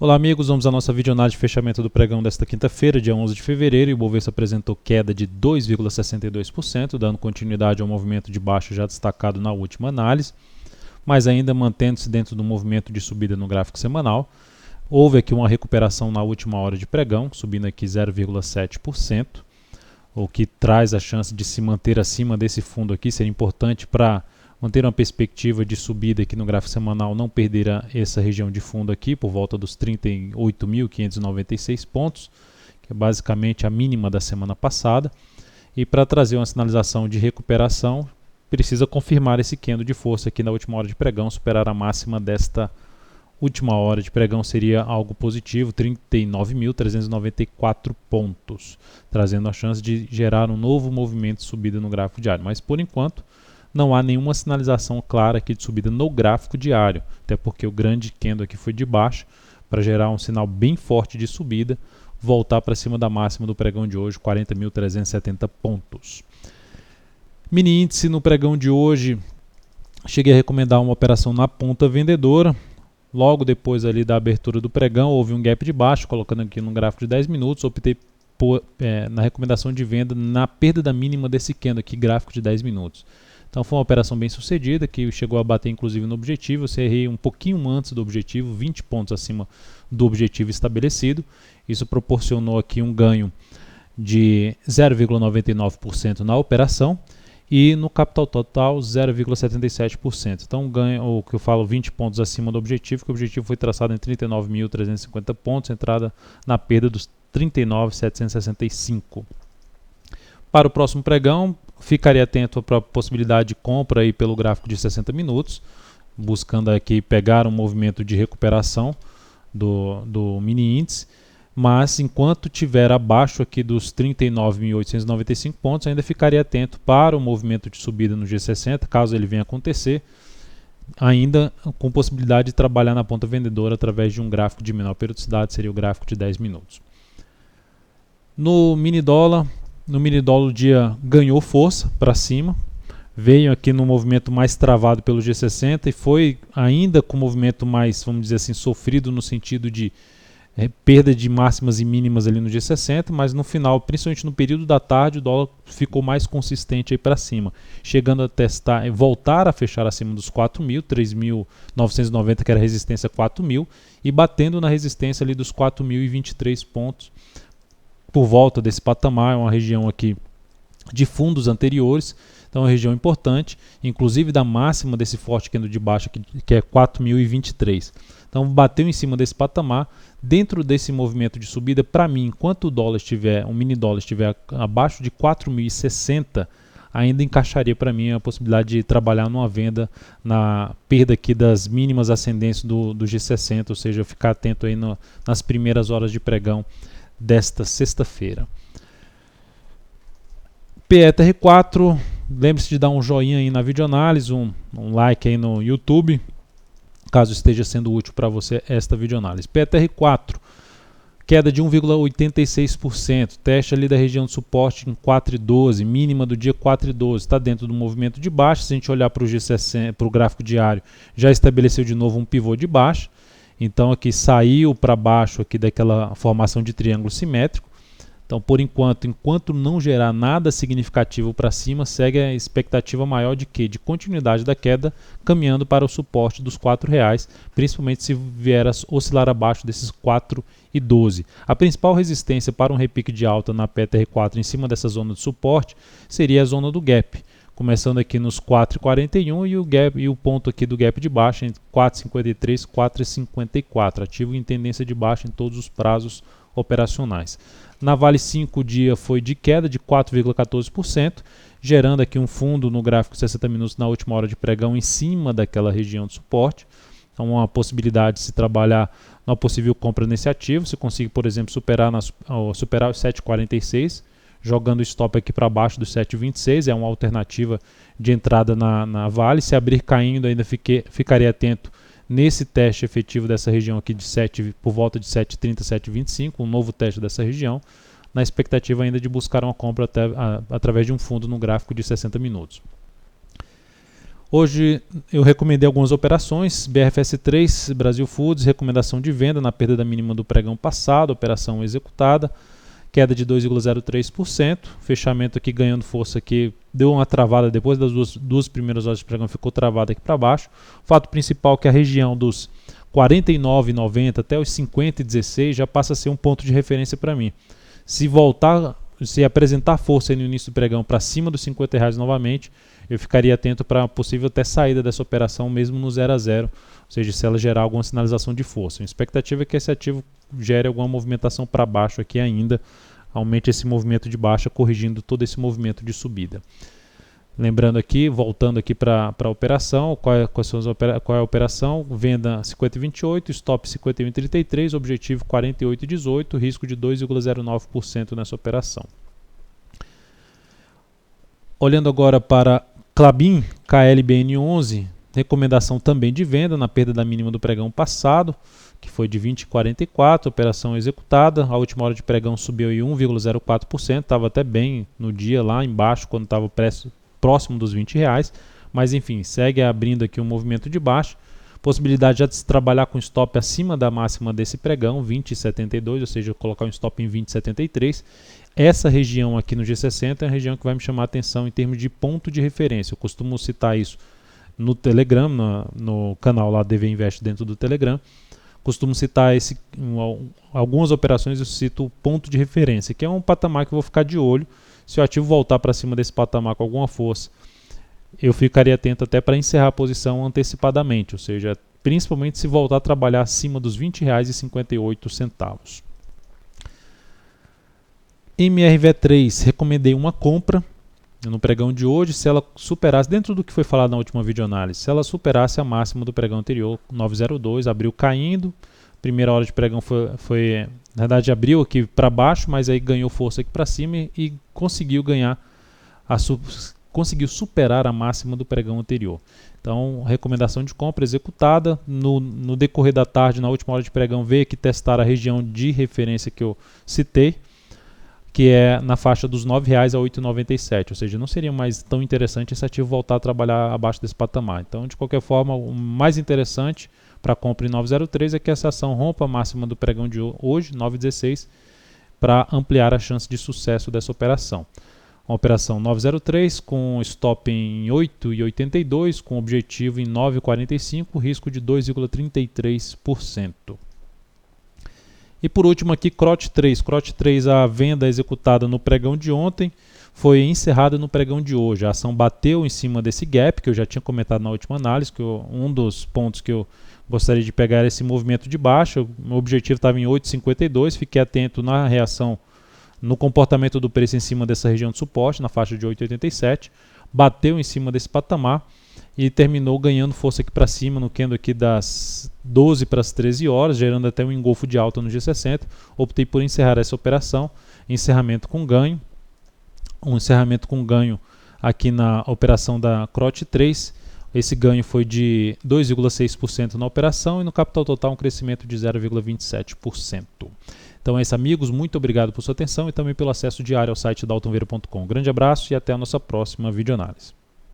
Olá amigos, vamos à nossa videoanálise de fechamento do pregão desta quinta-feira, dia 11 de fevereiro, e o Bovespa apresentou queda de 2,62%, dando continuidade ao movimento de baixa já destacado na última análise, mas ainda mantendo-se dentro do movimento de subida no gráfico semanal. Houve aqui uma recuperação na última hora de pregão, subindo aqui 0,7%, o que traz a chance de se manter acima desse fundo aqui, seria importante para manter uma perspectiva de subida aqui no gráfico semanal, não perder essa região de fundo aqui, por volta dos 38.596 pontos, que é basicamente a mínima da semana passada. E para trazer uma sinalização de recuperação, precisa confirmar esse candle de força aqui na última hora de pregão, superar a máxima desta última hora de pregão seria algo positivo, 39.394 pontos, trazendo a chance de gerar um novo movimento de subida no gráfico diário. Mas por enquanto, não há nenhuma sinalização clara aqui de subida no gráfico diário, até porque o grande candle aqui foi de baixa, para gerar um sinal bem forte de subida, voltar para cima da máxima do pregão de hoje, 40.370 pontos. Mini índice no pregão de hoje, cheguei a recomendar uma operação na ponta vendedora. Logo depois ali da abertura do pregão, houve um gap de baixo, colocando aqui no gráfico de 10 minutos, optei na recomendação de venda na perda da mínima desse candle aqui, gráfico de 10 minutos. Então foi uma operação bem sucedida, que chegou a bater inclusive no objetivo. Eu cerrei um pouquinho antes do objetivo, 20 pontos acima do objetivo estabelecido. Isso proporcionou aqui um ganho de 0,99% na operação e no capital total 0,77%. Então ganho, o que eu falo, 20 pontos acima do objetivo, que o objetivo foi traçado em 39.350 pontos, entrada na perda dos 39.765. Para o próximo pregão, ficaria atento para a possibilidade de compra aí pelo gráfico de 60 minutos, buscando aqui pegar um movimento de recuperação do mini índice, mas enquanto estiver abaixo aqui dos 39.895 pontos, ainda ficaria atento para o movimento de subida no G60, caso ele venha acontecer, ainda com possibilidade de trabalhar na ponta vendedora através de um gráfico de menor periodicidade, seria o gráfico de 10 minutos. No mini dólar o dia ganhou força para cima, veio aqui no movimento mais travado pelo G60 e foi ainda com o movimento mais, vamos dizer assim, sofrido no sentido de perda de máximas e mínimas ali no G60, mas no final, principalmente no período da tarde, o dólar ficou mais consistente aí para cima, chegando a testar, voltar a fechar acima dos 4.000, 3.990 que era a resistência 4.000 e batendo na resistência ali dos 4.023 pontos. Por volta desse patamar, é uma região aqui de fundos anteriores, então é uma região importante, inclusive da máxima desse forte candle de baixa, que é 4.023. Então bateu em cima desse patamar, dentro desse movimento de subida, para mim, enquanto o dólar estiver, um mini dólar estiver abaixo de 4.060, ainda encaixaria para mim a possibilidade de trabalhar numa venda na perda aqui das mínimas ascendentes do G60, ou seja, ficar atento aí nas primeiras horas de pregão desta sexta-feira. PETR4, lembre-se de dar um joinha aí na videoanálise, um like aí no YouTube, caso esteja sendo útil para você esta videoanálise. PETR4, queda de 1,86%, teste ali da região de suporte em 4,12, mínima do dia 4,12, está dentro do movimento de baixa. Se a gente olhar para o G60, para o gráfico diário, já estabeleceu de novo um pivô de baixa. Então aqui saiu para baixo aqui daquela formação de triângulo simétrico. Então por enquanto não gerar nada significativo para cima, segue a expectativa maior de quê? De continuidade da queda, caminhando para o suporte dos R$4, principalmente se vier a oscilar abaixo desses 4,12. A principal resistência para um repique de alta na PETR4 em cima dessa zona de suporte seria a zona do gap, começando aqui nos 4,41 e o ponto aqui do gap de baixa em 4,53, 4,54, ativo em tendência de baixa em todos os prazos operacionais. Na Vale 5, o dia foi de queda de 4,14%, gerando aqui um fundo no gráfico de 60 minutos na última hora de pregão em cima daquela região de suporte. Então uma possibilidade de se trabalhar na possível compra nesse ativo, se conseguir, por exemplo, superar os 7,46, jogando o stop aqui para baixo dos 7,26, é uma alternativa de entrada na Vale. Se abrir caindo, ainda ficaria atento nesse teste efetivo dessa região aqui de 7, por volta de 7,30, 7,25, um novo teste dessa região, na expectativa ainda de buscar uma compra através de um fundo no gráfico de 60 minutos. Hoje eu recomendei algumas operações, BRFS3, Brasil Foods, recomendação de venda na perda da mínima do pregão passado, operação executada, queda de 2,03%, fechamento aqui ganhando força aqui, deu uma travada depois das duas primeiras horas de pregão, ficou travada aqui para baixo. O fato principal é que a região dos 49,90 até os 50,16 já passa a ser um ponto de referência para mim. Se apresentar força no início do pregão para cima dos R$50 novamente, eu ficaria atento para a possível até saída dessa operação mesmo no 0 a 0, ou seja, se ela gerar alguma sinalização de força. A expectativa é que esse ativo gere alguma movimentação para baixo aqui ainda, aumente esse movimento de baixa, corrigindo todo esse movimento de subida. Lembrando aqui, voltando aqui para a operação, qual é a operação? Venda 50,28, stop 51,33, objetivo 48,18, risco de 2,09% nessa operação. Olhando agora para Klabin, KLBN11, recomendação também de venda na perda da mínima do pregão passado, que foi de 20,44, operação executada, a última hora de pregão subiu em 1,04%, estava até bem no dia lá embaixo, quando estava próximo dos R$20, mas enfim, segue abrindo aqui um movimento de baixa, possibilidade já de se trabalhar com stop acima da máxima desse pregão, 20,72, ou seja, colocar um stop em 20,73. Essa região aqui no G60 é a região que vai me chamar a atenção em termos de ponto de referência. Eu costumo citar isso no Telegram, no canal lá DV Invest dentro do Telegram. Costumo citar algumas operações, eu cito o ponto de referência, que é um patamar que eu vou ficar de olho. Se o ativo voltar para cima desse patamar com alguma força, eu ficaria atento até para encerrar a posição antecipadamente, ou seja, principalmente se voltar a trabalhar acima dos R$20,58. MRV3, recomendei uma compra no pregão de hoje, se ela superasse, dentro do que foi falado na última videoanálise, se ela superasse a máxima do pregão anterior, 9,02, abriu caindo, primeira hora de pregão foi na verdade abriu aqui para baixo, mas aí ganhou força aqui para cima e conseguiu conseguiu superar a máxima do pregão anterior. Então, recomendação de compra executada, no decorrer da tarde, na última hora de pregão, veio aqui testar a região de referência que eu citei, que é na faixa dos R$9 a 8,97, ou seja, não seria mais tão interessante esse ativo voltar a trabalhar abaixo desse patamar. Então, de qualquer forma, o mais interessante para compra em 9,03 é que essa ação rompa a máxima do pregão de hoje, 9,16, para ampliar a chance de sucesso dessa operação. Uma operação 9,03 com stop em 8,82, com objetivo em 9,45, risco de 2,33%. E por último aqui, CROT 3. CROT 3, a venda executada no pregão de ontem foi encerrada no pregão de hoje. A ação bateu em cima desse gap, que eu já tinha comentado na última análise, que um dos pontos que eu gostaria de pegar era esse movimento de baixa. O meu objetivo estava em 8,52, fiquei atento na reação, no comportamento do preço em cima dessa região de suporte, na faixa de 8,87. Bateu em cima desse patamar e terminou ganhando força aqui para cima no candle aqui das 12 para as 13 horas, gerando até um engolfo de alta no G60. Optei por encerrar essa operação, encerramento com ganho. Um encerramento com ganho aqui na operação da CROT 3. Esse ganho foi de 2,6% na operação e no capital total um crescimento de 0,27%. Então é isso, amigos. Muito obrigado por sua atenção e também pelo acesso diário ao site daltonveira.com. Grande abraço e até a nossa próxima videoanálise.